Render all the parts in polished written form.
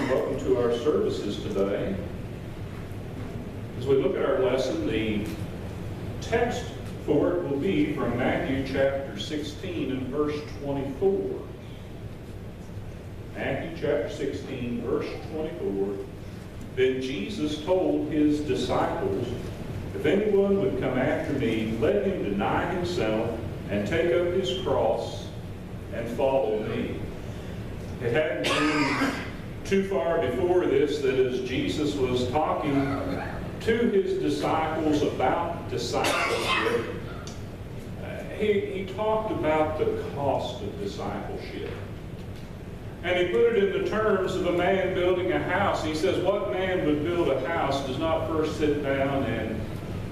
Welcome to our services today. As we look at our lesson, the text for it will be from Matthew chapter 16 and verse 24. Matthew chapter 16, verse 24. Then Jesus told his disciples, "If anyone would come after me, let him deny himself and take up his cross and follow me." It hadn't been too far before this that as Jesus was talking to his disciples about discipleship, he talked about the cost of discipleship. And he put it in the terms of a man building a house. He says, what man would build a house does not first sit down and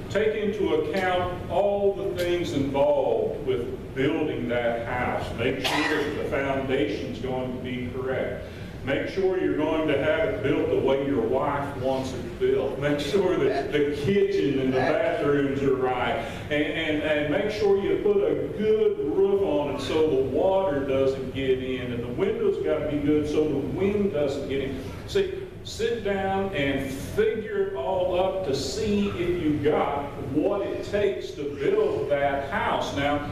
take into account all the things involved with building that house. Make sure that the foundation's going to be correct. Make sure you're going to have it built the way your wife wants it built. Make sure that the kitchen and the bathrooms are right. And make sure you put a good roof on it so the water doesn't get in. And the windows got to be good so the wind doesn't get in. See, sit down and figure it all up to see if you got what it takes to build that house. Now,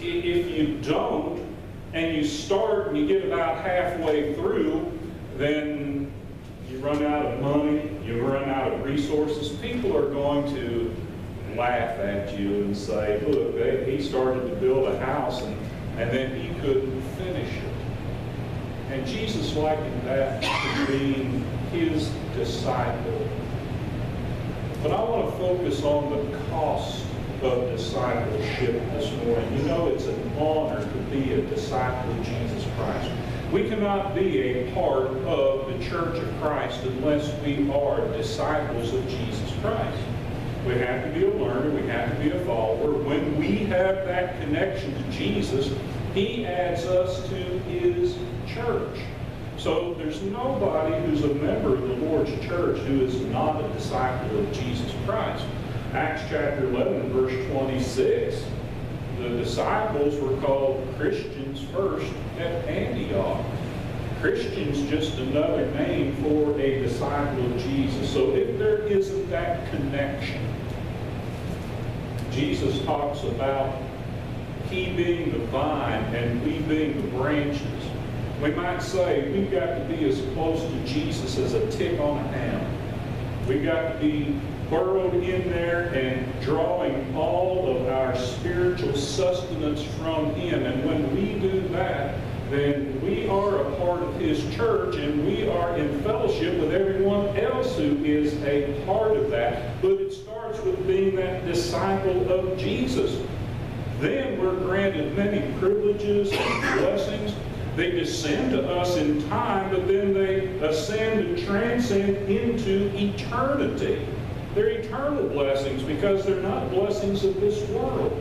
if you don't, and you start and you get about halfway through, then you run out of money, you run out of resources. People are going to laugh at you and say, look, he started to build a house and then he couldn't finish it. And Jesus likened that to being his disciple. But I want to focus on the cost of discipleship this morning. You know, it's an honor to be a disciple of Jesus Christ. We cannot be a part of the Church of Christ unless we are disciples of Jesus Christ. We have to be a learner, we have to be a follower. When we have that connection to Jesus, he adds us to his church. So there's nobody who's a member of the Lord's church who is not a disciple of Jesus Christ. Acts chapter 11, verse 26, the disciples were called Christians first at Antioch. Christian's just another name for a disciple of Jesus. So if there isn't that connection, Jesus talks about he being the vine and we being the branches. We might say we've got to be as close to Jesus as a tick on a ham. We've got to be burrowed in there and drawing all of our spiritual sustenance from him. And when we do that, then we are a part of his church and we are in fellowship with everyone else who is a part of that. But it starts with being that disciple of Jesus. Then we're granted many privileges and blessings. They descend to us in time, but then they ascend and transcend into eternity. They're eternal blessings because they're not blessings of this world.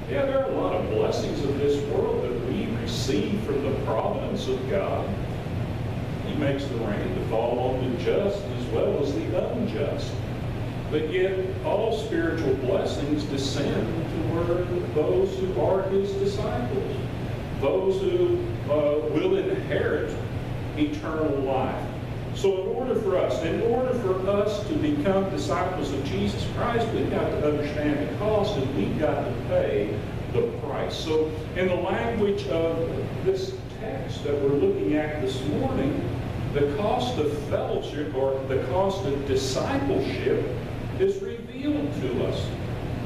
Yeah, there are a lot of blessings of this world that we receive from the providence of God. He makes the rain to fall on the just as well as the unjust. But yet, all spiritual blessings descend toward those who are his disciples, those who will inherit eternal life. So in order for us to become disciples of Jesus Christ, we've got to understand the cost and we've got to pay the price. So in the language of this text that we're looking at this morning, the cost of fellowship or the cost of discipleship is revealed to us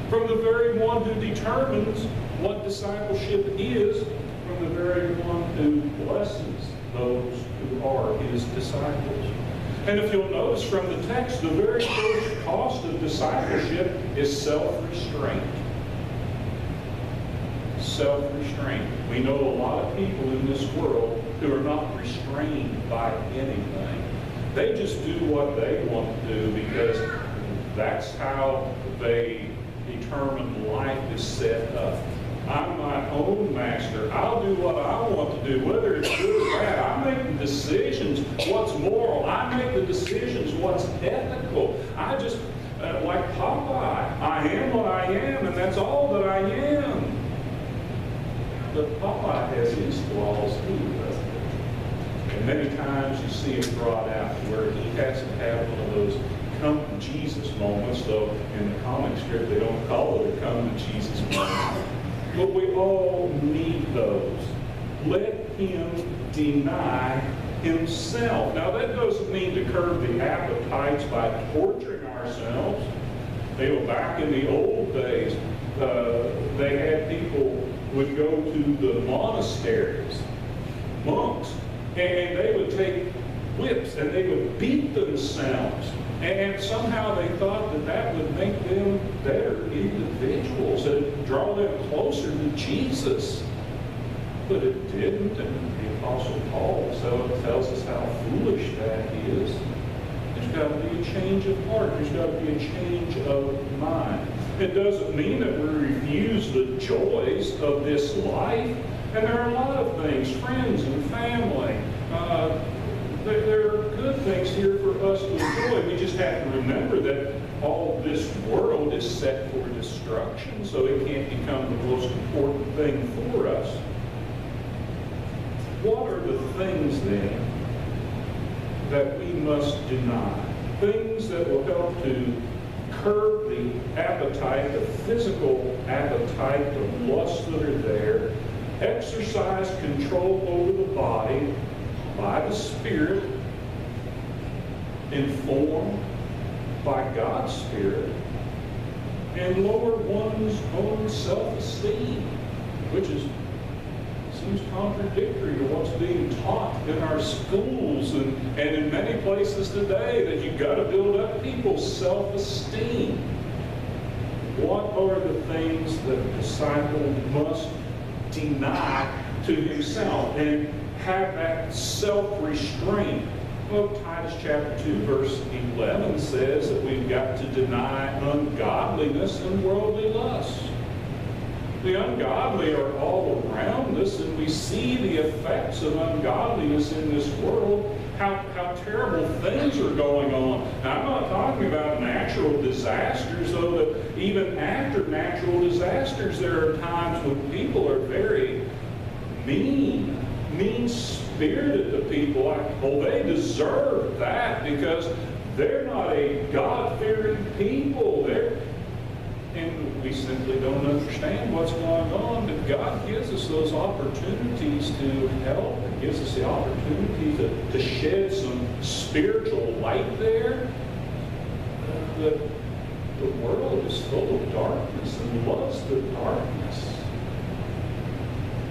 from the very one who determines what discipleship is, from the very one who blesses those who are his disciples. And if you'll notice from the text, the very first cost of discipleship is self-restraint. Self-restraint. We know a lot of people in this world who are not restrained by anything. They just do what they want to do because that's how they determine life is set up. I'm my own master. I'll do what I want to do, whether it's good or bad. I make the decisions what's moral. I make the decisions what's ethical. I just, like Popeye, I am what I am, and that's all that I am. But Popeye has his flaws too, doesn't he? And many times you see it brought out where he has to have one of those come to Jesus moments, though in the comic strip they don't call it a come to Jesus moment. But we all need those. Let him deny himself. Now that doesn't mean to curb the appetites by torturing ourselves. You know, back in the old days, they had people would go to the monasteries, monks, and they would take whips and they would beat themselves. And somehow they thought that that would make them better individuals and draw them closer to Jesus. But it didn't, and the Apostle Paul tells us how foolish that is. There's got to be a change of heart. There's got to be a change of mind. It doesn't mean that we refuse the joys of this life. And there are a lot of things, friends and family. There are good things here for us to enjoy. We just have to remember that all this world is set for destruction, so it can't become the most important thing for us. What are the things then that we must deny? Things that will help to curb the appetite, the physical appetite, the lusts that are there, exercise control over the body by the Spirit, informed by God's Spirit, and lower one's own self-esteem, which seems contradictory to what's being taught in our schools and in many places today, that you've got to build up people's self-esteem. What are the things that a disciple must deny to himself and have that self-restraint? Well, Titus chapter 2, verse 11 says that we've got to deny ungodliness and worldly lust. The ungodly are all around us, and we see the effects of ungodliness in this world, how terrible things are going on. Now, I'm not talking about natural disasters, though that even after natural disasters, there are times when people are very mean-spirited to people. Well, they deserve that because they're not a God-fearing people. And we simply don't understand what's going on. But God gives us those opportunities to help. It gives us the opportunity to shed some spiritual light there. The world is full of darkness and loves the darkness.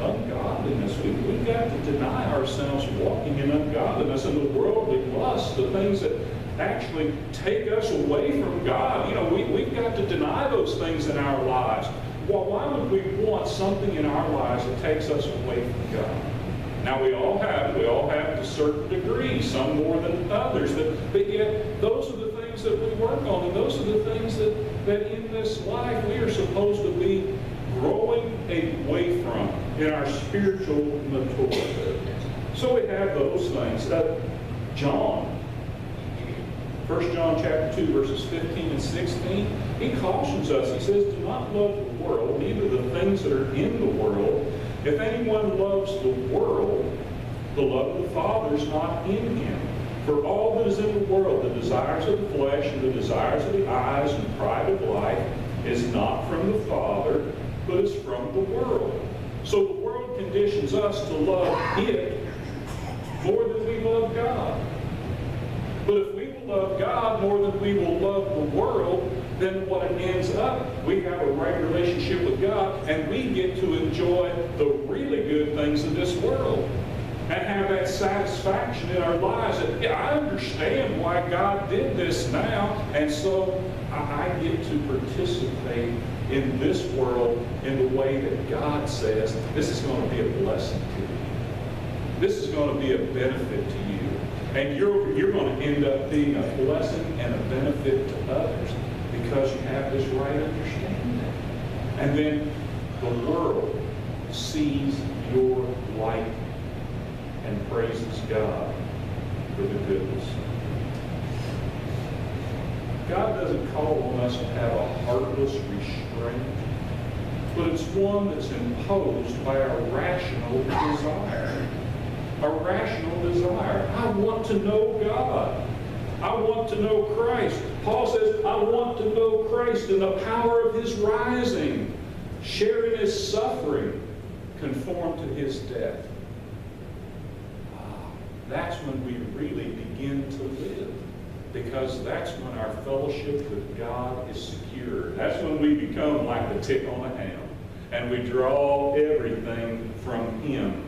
Ungodliness. We've got to deny ourselves walking in ungodliness and the worldly lust, the things that actually take us away from God. You know, we've got to deny those things in our lives. Well, why would we want something in our lives that takes us away from God? Now, we all have to a certain degree, some more than others, but yet those are the things that we work on, and those are the things that in this life we are supposed to be growing away from in our spiritual maturity. So we have those things. John, 1 John chapter 2, verses 15 and 16, he cautions us. He says, do not love the world, neither the things that are in the world. If anyone loves the world, the love of the Father is not in him. For all that is in the world, the desires of the flesh and the desires of the eyes and the pride of life, is not from the Father, but is from the world. So the world conditions us to love it more than we love God. But if we will love God more than we will love the world, then what it ends up, we have a right relationship with God, and we get to enjoy the really good things of this world and have that satisfaction in our lives. And yeah, I understand why God did this now, and so I get to participate in this world in the way that God says this is going to be a blessing to you. This is going to be a benefit to you. And you're going to end up being a blessing and a benefit to others because you have this right understanding. And then the world sees your light and praises God for the goodness. God doesn't call on us to have a heartless restraint, but it's one that's imposed by our rational desire. a rational desire. I want to know God. I want to know Christ. Paul says, I want to know Christ in the power of His rising, sharing His suffering, conform to His death. That's when we really begin to live, because that's when our fellowship with God is secure. That's when we become like the tick on a ham, and we draw everything from Him.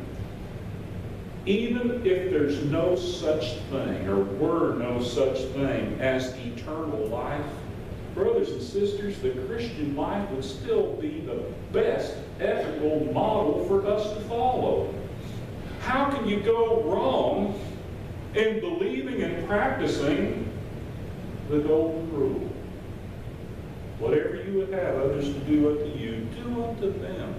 Even if there's no such thing, or were no such thing as eternal life, brothers and sisters, the Christian life would still be the best ethical model for us to follow. How can you go wrong in believing and practicing the golden rule? Whatever you would have others to do unto you, do unto them.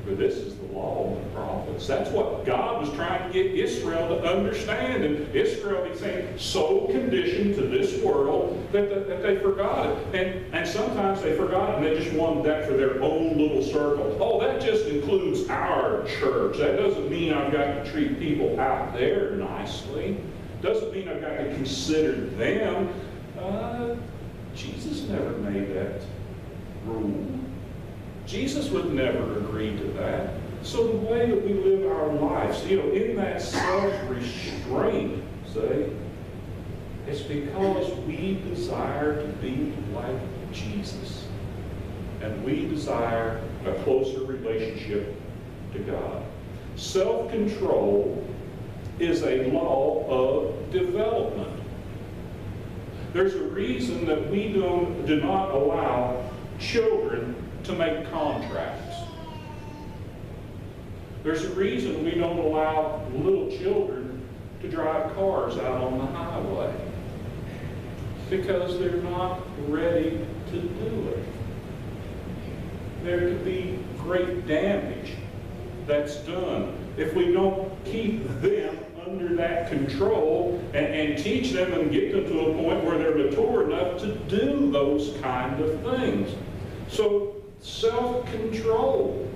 For this is the law and the prophets. That's what God was trying to get Israel to understand. And Israel, He's saying, so conditioned to this world that they forgot it. And sometimes they forgot it and they just wanted that for their own little circle. Oh, that just includes our church. That doesn't mean I've got to treat people out there nicely. Doesn't mean I've got to consider them. Jesus never made that rule. Jesus would never agree to that. So the way that we live our lives, in that self-restraint, say, it's because we desire to be like Jesus. And we desire a closer relationship to God. Self-control is a law of development. There's a reason that we do not allow children to make contracts. There's a reason we don't allow little children to drive cars out on the highway. Because they're not ready to do it. There could be great damage that's done if we don't keep them under that control and teach them and get them to a point where they're mature enough to do those kind of things. So, self-control.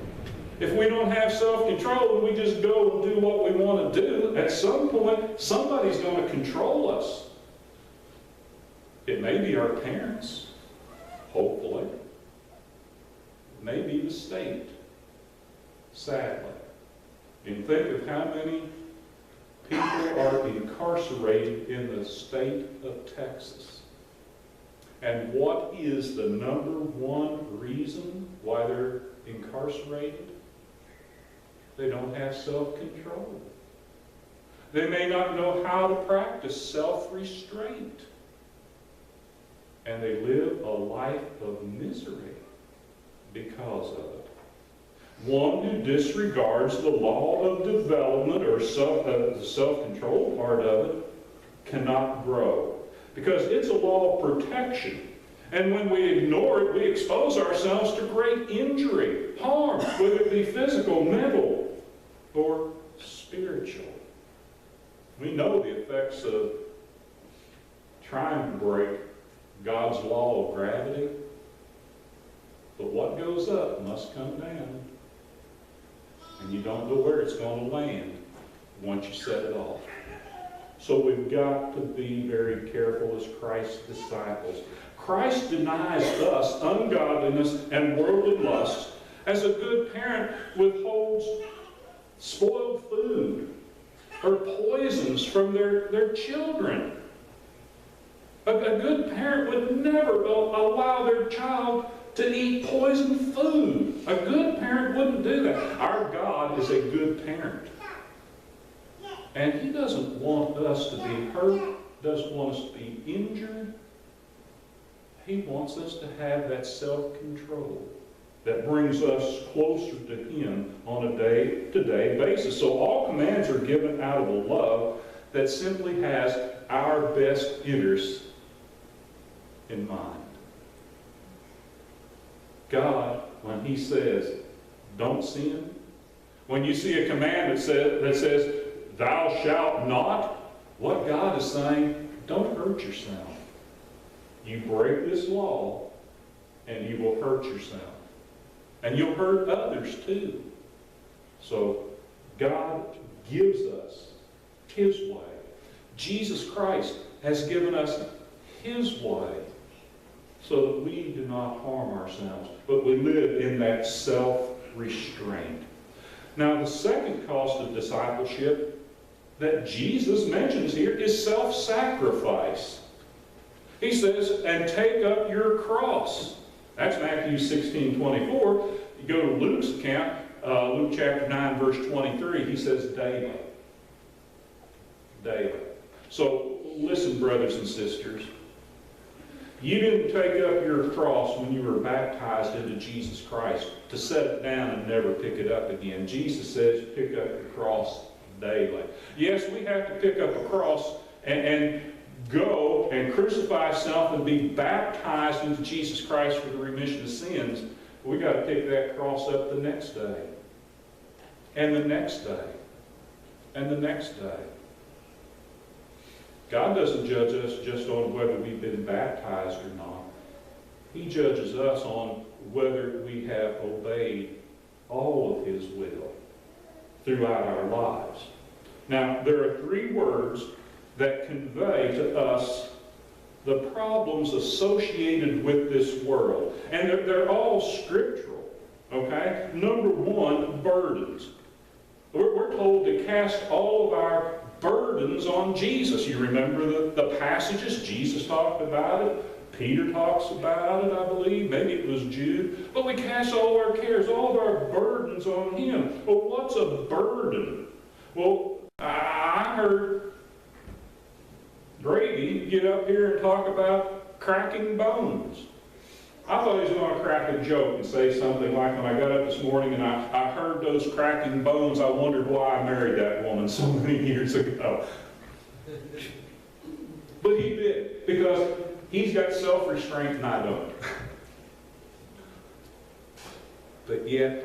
If we don't have self-control and we just go and do what we want to do, at some point, somebody's going to control us. It may be our parents, hopefully. It may be the state, sadly. And think of how many people are incarcerated in the state of Texas. And what is the number one reason why they're incarcerated? They don't have self-control. They may not know how to practice self-restraint. And they live a life of misery because of it. One who disregards the law of development or the self-control part of it cannot grow. Because it's a law of protection. And when we ignore it, we expose ourselves to great injury, harm, whether it be physical, mental, or spiritual. We know the effects of trying to break God's law of gravity. But what goes up must come down. And you don't know where it's going to land once you set it off. So we've got to be very careful as Christ's disciples. Christ denies us ungodliness and worldly lust as a good parent withholds spoiled food or poisons from their children. A good parent would never allow their child to eat poisoned food. A good parent wouldn't do that. Our God is a good parent. And He doesn't want us to be hurt, doesn't want us to be injured. He wants us to have that self-control that brings us closer to Him on a day-to-day basis. So all commands are given out of a love that simply has our best interests in mind. God, when He says, don't sin, when you see a command that says, thou shalt not, what God is saying, don't hurt yourself. You break this law, and you will hurt yourself. And you'll hurt others too. So God gives us His way. Jesus Christ has given us His way so that we do not harm ourselves, but we live in that self-restraint. Now, the second cost of discipleship that Jesus mentions here is self-sacrifice. He says, and take up your cross. That's Matthew 16:24. You go to Luke's account, Luke chapter 9, verse 23, he says daily. Daily. So, listen, brothers and sisters. You didn't take up your cross when you were baptized into Jesus Christ to set it down and never pick it up again. Jesus says pick up your cross daily. Yes, we have to pick up a cross and go and crucify self and be baptized into Jesus Christ for the remission of sins. We got to pick that cross up the next day. And the next day. And the next day. God doesn't judge us just on whether we've been baptized or not. He judges us on whether we have obeyed all of His will throughout our lives. Now, there are three words that convey to us the problems associated with this world. And they're all scriptural. Okay? Number one, burdens. We're told to cast all of our burdens on Jesus. You remember the passages? Jesus talked about it. Peter talks about it, I believe. Maybe it was Jude. But we cast all our cares, all of our burdens on Him. Well, what's a burden? Well, I heard Grady get up here and talk about cracking bones. I thought he was going to crack a joke and say something like, when I got up this morning and I heard those cracking bones, I wondered why I married that woman so many years ago. But he did, because he's got self-restraint and I don't. But yet,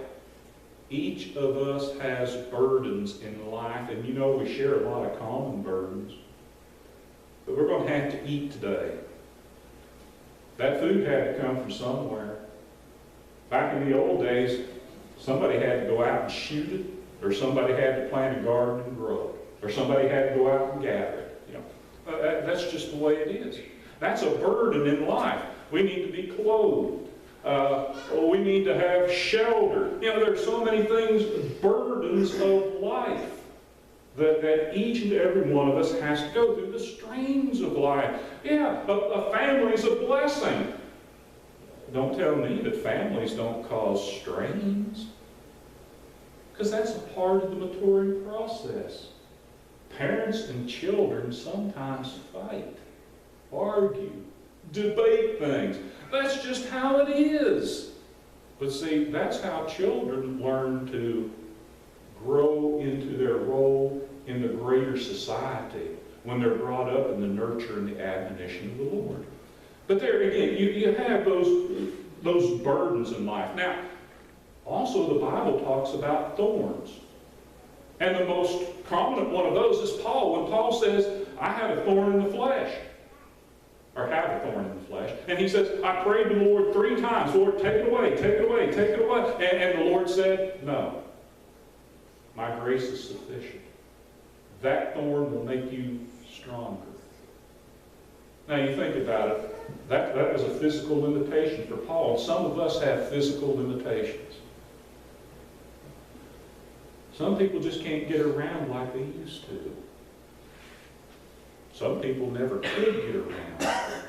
each of us has burdens in life, and you know we share a lot of common burdens. But we're going to have to eat today. That food had to come from somewhere. Back in the old days, somebody had to go out and shoot it, or somebody had to plant a garden and grow it, or somebody had to go out and gather it. You know, that's just the way it is. That's a burden in life. We need to be clothed. We need to have shelter. You know, there's so many things, burdens of life, that each and every one of us has to go through. The strains of life. Yeah, a family's a blessing. Don't tell me that families don't cause strains, because that's a part of the maturing process. Parents and children sometimes fight, argue, debate things. That's just how it is. But see, that's how children learn to grow into their role in the greater society when they're brought up in the nurture and the admonition of the Lord. But there again, you have those burdens in life. Now, also the Bible talks about thorns. And the most prominent one of those is Paul. When Paul says, I have a thorn in the flesh. Or have a thorn in the flesh. And he says, I prayed to the Lord 3 times. Lord, take it away, take it away, take it away. And the Lord said, no. My grace is sufficient. That thorn will make you stronger. Now you think about it, that was a physical limitation for Paul. And some of us have physical limitations. Some people just can't get around like they used to. Some people never could get around.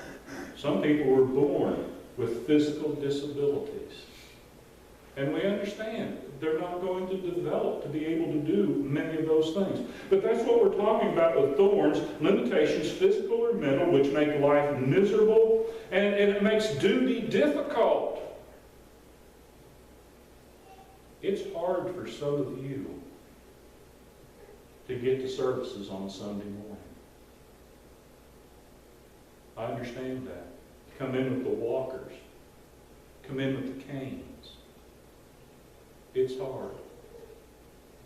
Some people were born with physical disabilities. And we understand they're not going to develop to be able to do many of those things. But that's what we're talking about with thorns, limitations, physical or mental, which make life miserable, and it makes duty difficult. It's hard for some of you to get to services on Sunday morning. I understand that. Come in with the walkers. Come in with the canes. It's hard.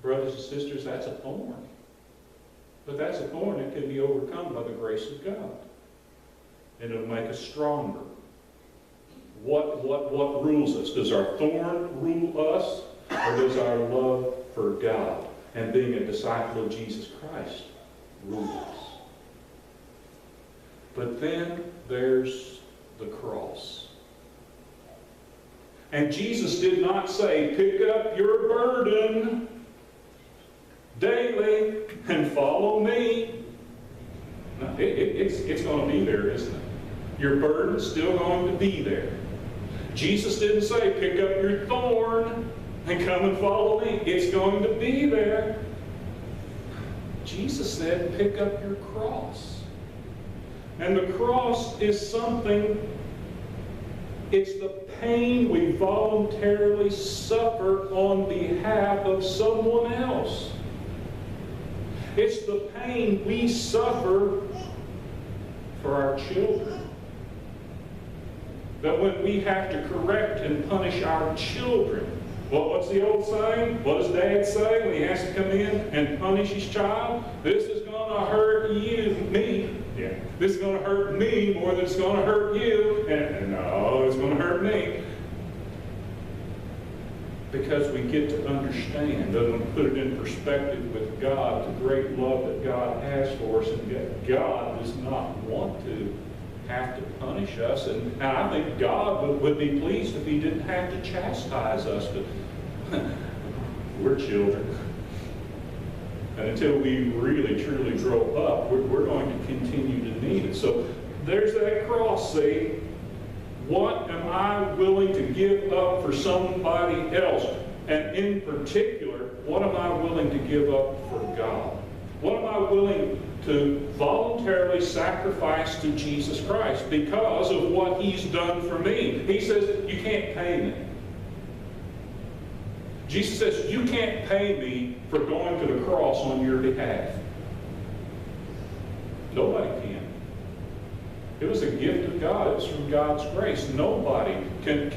Brothers and sisters, that's a thorn. But that's a thorn that can be overcome by the grace of God. And it'll make us stronger. What rules us? Does our thorn rule us? Or does our love for God And being a disciple of Jesus Christ rules. But then there's the cross. And Jesus did not say, pick up your burden daily and follow me. No, it's going to be there, isn't it? Your burden's still going to be there. Jesus didn't say, pick up your thorn and come and follow me. It's going to be there. Jesus said, pick up your cross. And the cross is something, it's the pain we voluntarily suffer on behalf of someone else. It's the pain we suffer for our children. That when we have to correct and punish our children, well, what's the old saying? What does Dad say when he has to come in and punish his child? This is going to hurt me. Yeah. This is going to hurt me more than it's going to hurt you. And no, it's going to hurt me. Because we get to understand, and put it in perspective with God, the great love that God has for us, and God does not want to have to punish us. And I think God would be pleased if He didn't have to chastise us. But we're children. And until we really, truly grow up, we're going to continue to need it. So there's that cross, see? What am I willing to give up for somebody else? And in particular, what am I willing to give up for God? What am I willing to voluntarily sacrifice to Jesus Christ because of what He's done for me? He says, you can't pay me. Jesus says, you can't pay me for going to the cross on your behalf. Nobody can. It was a gift of God. It was from God's grace. Nobody can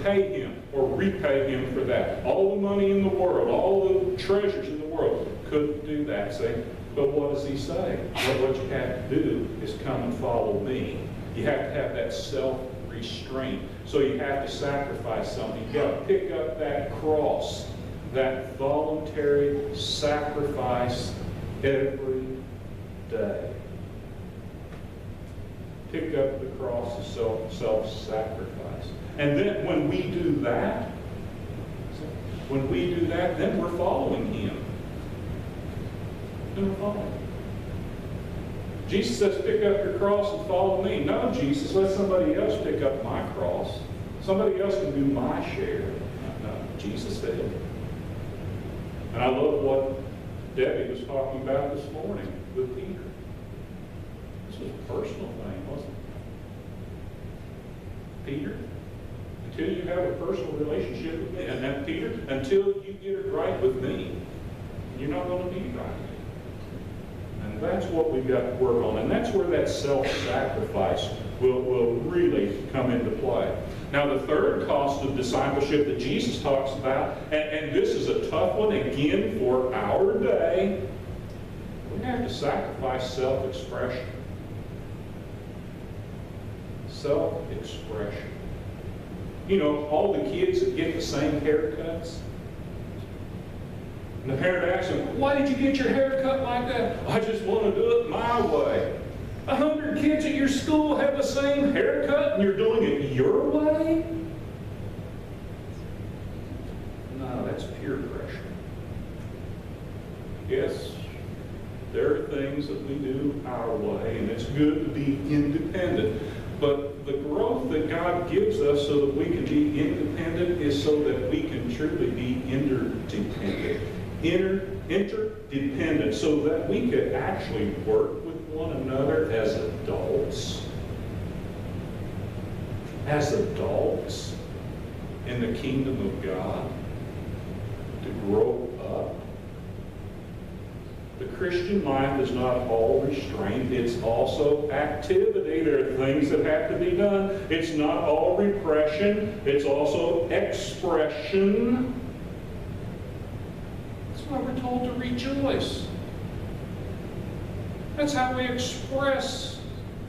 pay Him or repay Him for that. All the money in the world, all the treasures in the world couldn't do that, see? But what does He say? Well, what you have to do is come and follow me. You have to have that self-restraint. So you have to sacrifice something. You've got to pick up that cross, that voluntary sacrifice every day. Pick up the cross of self-sacrifice. And then when we do that, then we're following Him. Then we're following Him. Jesus says, pick up your cross and follow me. No, Jesus, let somebody else pick up my cross. Somebody else can do my share. No, Jesus said. And I love what Debbie was talking about this morning with Peter. This was a personal thing, wasn't it? Peter, until you have a personal relationship with me, and then Peter, until you get it right with me, you're not going to be right. And that's what we've got to work on. And that's where that self-sacrifice will really come into play. Now, the third cost of discipleship that Jesus talks about, and this is a tough one again for our day, we have to sacrifice self-expression. Self-expression. You know, all the kids that get the same haircuts. And the parent asks them, why did you get your hair cut like that? I just want to do it my way. 100 kids at your school have the same haircut and you're doing it your way? No, that's peer pressure. Yes, there are things that we do our way, and it's good to be independent. But the growth that God gives us so that we can be independent is so that we can truly be interdependent. Interdependent, so that we could actually work with one another as adults. As adults in the kingdom of God. To grow up. The Christian life is not all restraint, it's also activity. There are things that have to be done. It's not all repression, it's also expression. That's why we're told to rejoice. That's how we express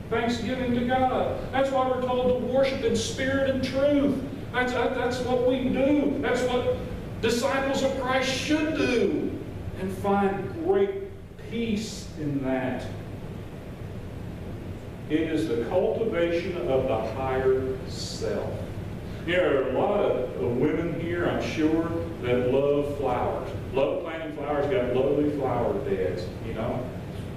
thanksgiving to God. That's why we're told to worship in spirit and truth. That's what we do. That's what disciples of Christ should do. and find great peace in that. It is the cultivation of the higher self. There are a lot of women here, I'm sure, that love flowers. Love planting flowers, got lovely flower beds, you know.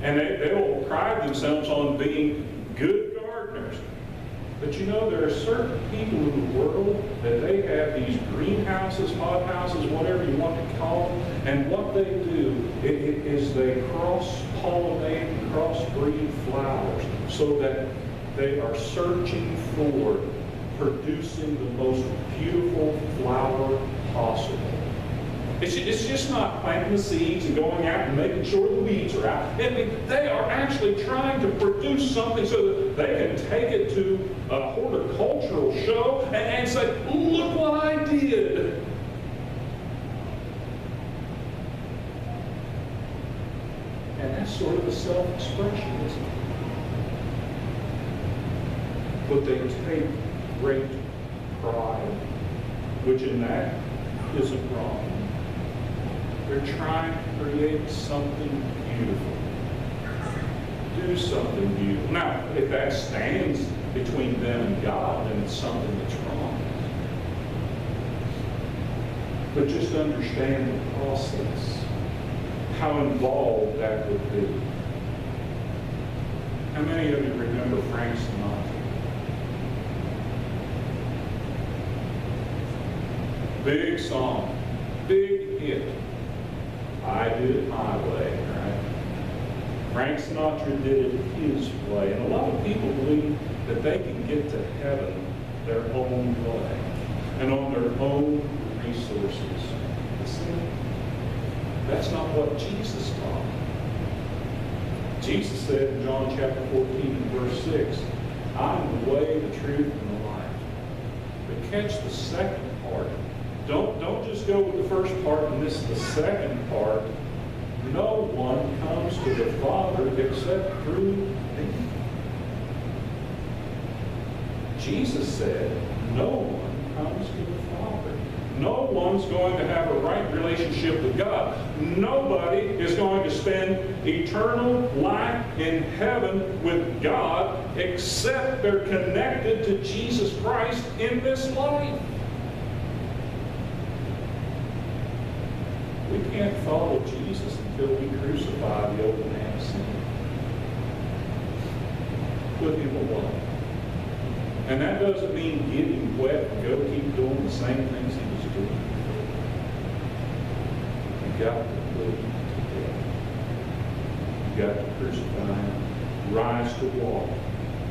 And they'll pride themselves on being good gardeners. But you know, there are certain people in the world that they have these greenhouses, hothouses, whatever you want to call them, and what they do is they cross-pollinate and cross-breed flowers so that they are searching for producing the most beautiful flower possible. It's just not planting the seeds and going out and making sure the weeds are out. They are actually trying to produce something so that they can take it to a horticultural show and say, look what I did. And that's sort of a self-expression, isn't it? But they take great pride, which in that isn't wrong. They're trying to create something beautiful. Do something beautiful. Now, if that stands between them and God, then it's something that's wrong. But just understand the process, how involved that would be. How many of you remember Frank Sinatra? Big song, big hit. I did it my way, right? Frank Sinatra did it his way. And a lot of people believe that they can get to heaven their own way and on their own resources. See, that's not what Jesus taught. Jesus said in John chapter 14 and verse 6, I am the way, the truth, and the life. But catch the second part. Don't just go with the first part and miss the second part. No one comes to the Father except through me. Jesus said, no one comes to the Father. No one's going to have a right relationship with God. Nobody is going to spend eternal life in heaven with God except they're connected to Jesus Christ in this life. We can't follow Jesus until we crucify the old man of sin. Put him away. And that doesn't mean get him wet and go keep doing the same things he was doing. You've got to put him to death. You've got to crucify him, rise to walk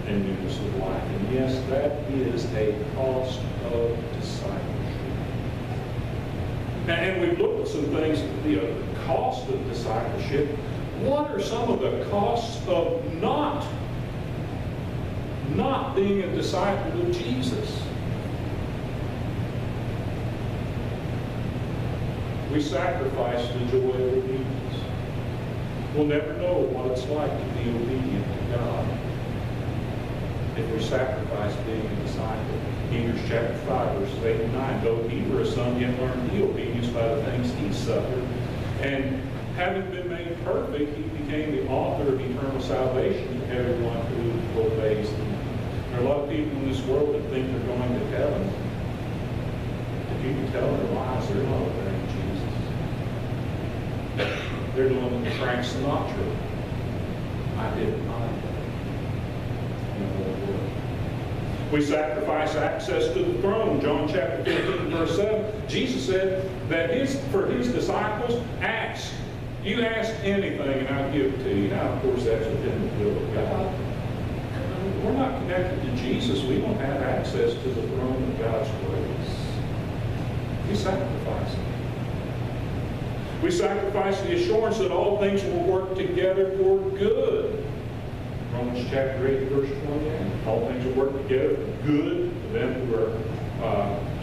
in newness of life. And yes, that is a cost of discipleship. And we've looked at some things, the cost of discipleship. What are some of the costs of not being a disciple of Jesus? We sacrifice the joy of obedience. We'll never know what it's like to be obedient to God if we sacrifice being a disciple. Hebrews chapter 5, verses 8 and 9. Though he were a son, yet learned he obedience by the things he suffered. And having been made perfect, he became the author of eternal salvation to everyone who obeys him. There are a lot of people in this world that think they're going to heaven. If you can tell their lives, they're not obeying Jesus. They're doing the Frank Sinatra. I did it my way. We sacrifice access to the throne. John chapter 15, verse 7. Jesus said that for his disciples, ask. You ask anything and I'll give it to you. Now, of course, that's within the will of God. We're not connected to Jesus. We don't have access to the throne of God's grace. We sacrifice it. We sacrifice the assurance that all things will work together for good. Romans chapter 8, verse 28. All things will work together for good to them who are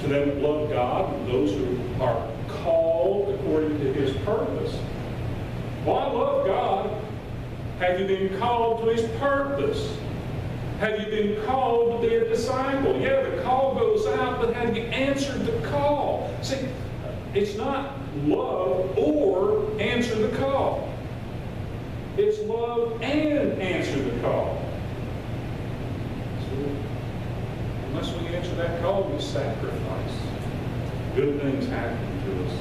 to them that love God, and those who are called according to his purpose. Well, I love God. Have you been called to his purpose? Have you been called to be a disciple? Yeah, the call goes out, but have you answered the call? See, It's not love or answer the call. It's love and answer the call. So unless we answer that call, we sacrifice. Good things happen to us.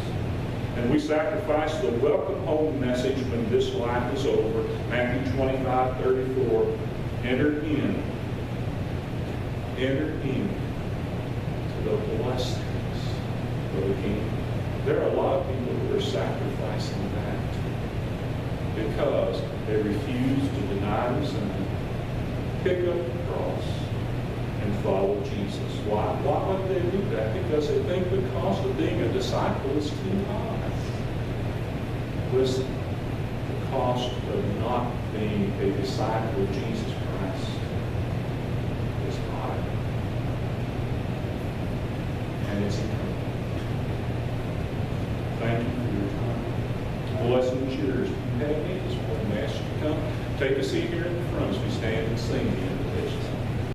And we sacrifice the welcome home message when this life is over. Matthew 25:34. Enter in to the blessings of the kingdom. There are a lot of people who are sacrificing that because they refuse to deny themselves, pick up the cross, and follow Jesus. Why would they do that? Because they think the cost of being a disciple is too high. Listen, the cost of not being a disciple of Jesus Christ is high. And it's eternal. Thank you for your time. Blessing is yours. If you have any this morning, I ask you to come. Take a seat here in the front as we stand and sing the end of the